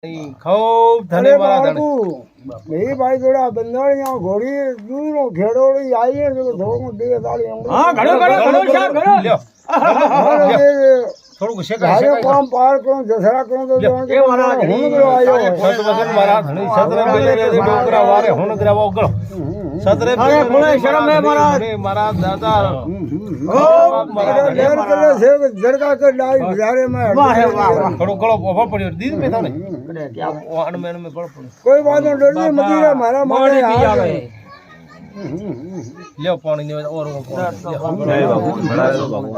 खूब धने मारा धने नहीं भाई थोड़ा बंदड़ियां घोड़ी दूरों घेड़ोड़ी आई है जो थोड़ा दे दाली हां घड़ो साहब घड़ो ल्यो थोड़ो गुस्से कर काम पार करो दसरा करो तो ये महाराज हुन गयो आयो सत वचन मारा धनी सतरे बेले रे डोकरा वारे हुन ग्रावो गळो सतरे बेले बोले शर्म है महाराज महाराज दादा ओ महाराज देर करे से जड़का के डाई बिचारे में वाह वाह थोड़ो गळो ओभर पड़ियो दीद में था ने क्या वाहन में गळो पड़ियो कोई बात नहीं डर नहीं मती रे मारा मारे पी जावे ले पानी ने और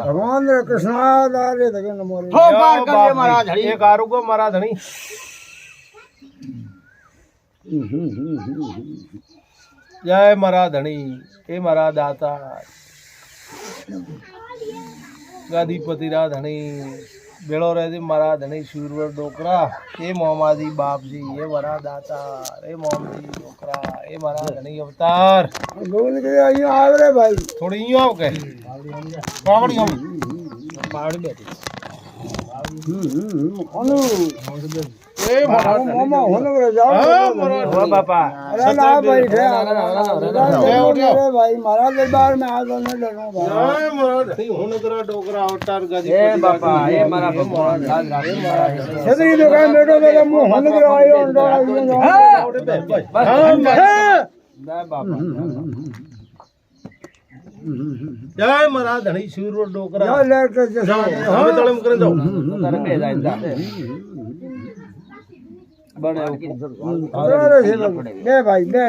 भगवान रे कृष्ण दारे तके न मोरे हो पार कर ये महाराज हरी एक आरु को महाराज हनी जय महाराज हनी हे महाराज दाता गादीपति राज हनी बेड़ो रहे महाराज हनी सूरवर डोकरा हे मोहम्मदी बाप जी ये महाराज दाता हे मोहम्मदी डोकरा हे महाराज हनी अवतार गोविंद के आई आव रे भाई थोड़ी यूं आओ के पावड़ी हम पावड़ी बैठी अनु ए महाराज मामा होने रे जाओ ओ बापा अरे ना भाई रे भाई महाराज दरबार में आ तो न डरो भाई जय महाराज हनी होने करा डोकरा अवतार गादी ए बापा ए मारा भगवान लाज राखी महाराज सदरी दुकान बैठो तो मु होने करे आयो अंडा जय बापा जय महाराज हनी सूरवर डोकरा जा ले के जाओ हमें तळे में करे जाओ तारे पे जाइंदा बड़े दे भाई दे